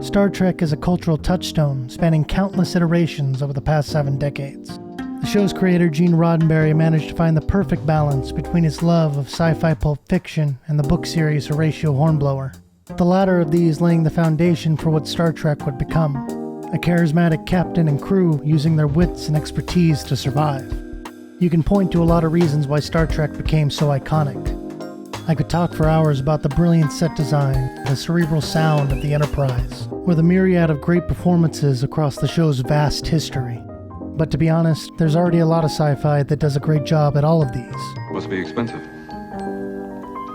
Star Trek is a cultural touchstone spanning countless iterations over the past 7 decades. The show's creator, Gene Roddenberry, managed to find the perfect balance between his love of sci-fi pulp fiction and the book series Horatio Hornblower, the latter of these laying the foundation for what Star Trek would become, a charismatic captain and crew using their wits and expertise to survive. You can point to a lot of reasons why Star Trek became so iconic. I could talk for hours about the brilliant set design, the cerebral sound of the Enterprise, or the myriad of great performances across the show's vast history. But to be honest, there's already a lot of sci-fi that does a great job at all of these. Must be expensive.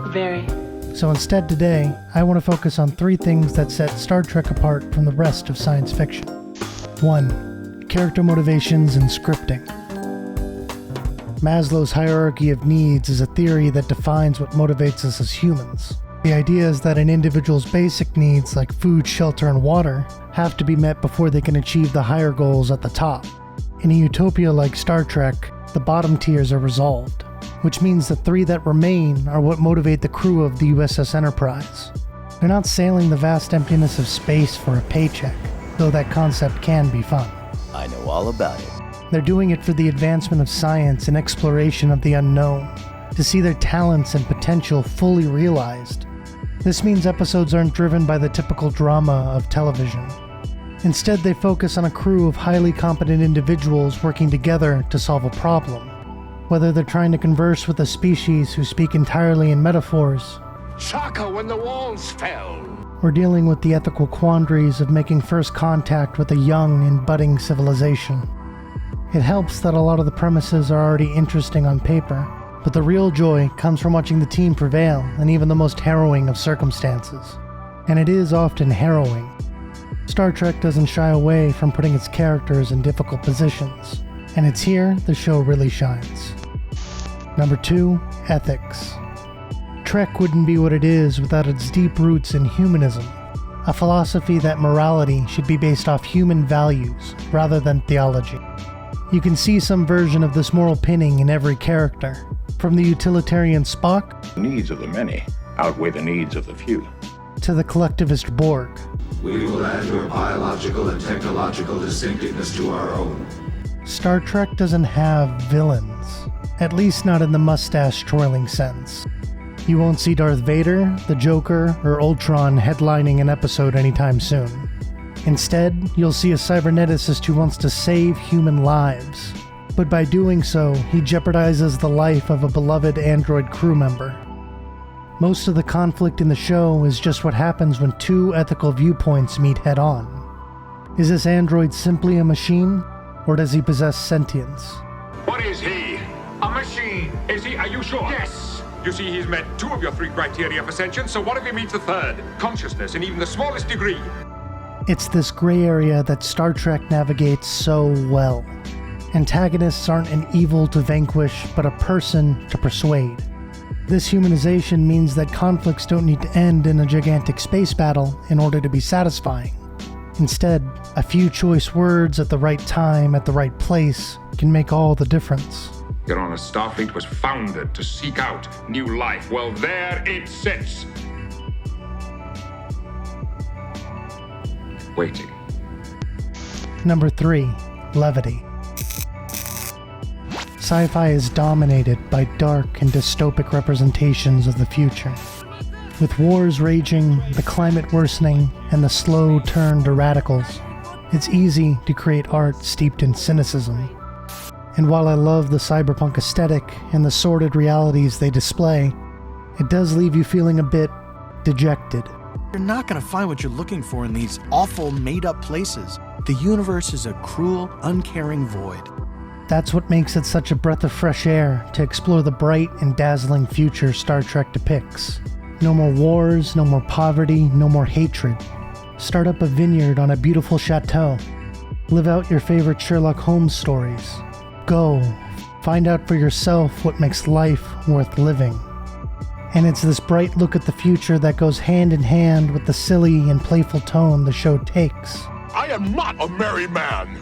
Very. So instead today, I want to focus on 3 things that set Star Trek apart from the rest of science fiction. 1. Character motivations and scripting. Maslow's hierarchy of needs is a theory that defines what motivates us as humans. The idea is that an individual's basic needs like food, shelter, and water have to be met before they can achieve the higher goals at the top. In a utopia like Star Trek, the bottom tiers are resolved, which means the 3 that remain are what motivate the crew of the USS Enterprise. They're not sailing the vast emptiness of space for a paycheck, though that concept can be fun. I know all about it. They're doing it for the advancement of science and exploration of the unknown, to see their talents and potential fully realized. This means episodes aren't driven by the typical drama of television. Instead, they focus on a crew of highly competent individuals working together to solve a problem. Whether they're trying to converse with a species who speak entirely in metaphors, Shaka when the walls fell, or dealing with the ethical quandaries of making first contact with a young and budding civilization. It helps that a lot of the premises are already interesting on paper, but the real joy comes from watching the team prevail in even the most harrowing of circumstances. And it is often harrowing. Star Trek doesn't shy away from putting its characters in difficult positions, and it's here the show really shines. Number 2, ethics. Trek wouldn't be what it is without its deep roots in humanism, a philosophy that morality should be based off human values rather than theology. You can see some version of this moral pinning in every character, from the utilitarian Spock the needs of the many outweigh the needs of the few. to the collectivist Borg. We will add your biological and technological distinctiveness to our own. Star Trek doesn't have villains, at least not in the mustache-twirling sense. You won't see Darth Vader, the Joker, or Ultron headlining an episode anytime soon. Instead, you'll see a cyberneticist who wants to save human lives. But by doing so, he jeopardizes the life of a beloved android crew member. Most of the conflict in the show is just what happens when 2 ethical viewpoints meet head-on. Is this android simply a machine, or does he possess sentience? What is he? A machine. Is he? Are you sure? Yes. You see, he's met 2 of your 3 criteria for sentience, so what if he meets the 3rd? Consciousness in even the smallest degree. It's this gray area that Star Trek navigates so well. Antagonists aren't an evil to vanquish, but a person to persuade. This humanization means that conflicts don't need to end in a gigantic space battle in order to be satisfying. Instead, a few choice words at the right time, at the right place, can make all the difference. Your Honor, Starfleet was founded to seek out new life. Well, there it sits. Waiting. Number 3, Levity. Sci-fi is dominated by dark and dystopic representations of the future. With wars raging, the climate worsening, and the slow turn to radicals, it's easy to create art steeped in cynicism. And while I love the cyberpunk aesthetic and the sordid realities they display, it does leave you feeling a bit dejected. You're not going to find what you're looking for in these awful, made-up places. The universe is a cruel, uncaring void. That's what makes it such a breath of fresh air to explore the bright and dazzling future Star Trek depicts. No more wars, no more poverty, no more hatred. Start up a vineyard on a beautiful chateau. Live out your favorite Sherlock Holmes stories. Go, find out for yourself what makes life worth living. And it's this bright look at the future that goes hand in hand with the silly and playful tone the show takes. I am not a merry man.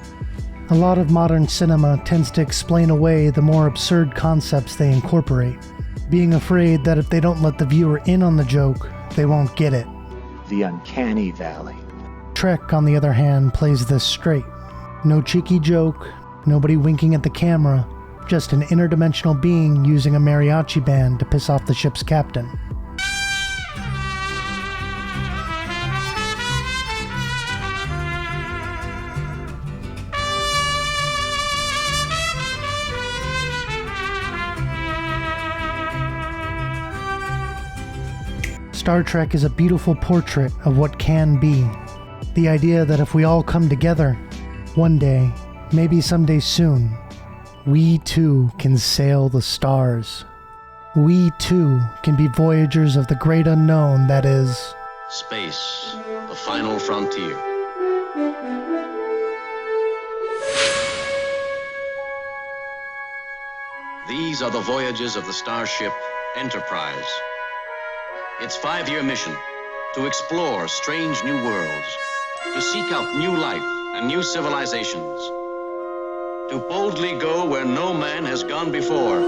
A lot of modern cinema tends to explain away the more absurd concepts they incorporate, being afraid that if they don't let the viewer in on the joke, they won't get it. The uncanny valley. Trek, on the other hand, plays this straight. No cheeky joke, nobody winking at the camera, just an interdimensional being using a mariachi band to piss off the ship's captain. Star Trek is a beautiful portrait of what can be. The idea that if we all come together, one day, maybe someday soon, we too can sail the stars. We too can be voyagers of the great unknown that is... Space, the final frontier. These are the voyages of the starship Enterprise. Its 5-year mission, to explore strange new worlds, to seek out new life and new civilizations, to boldly go where no man has gone before.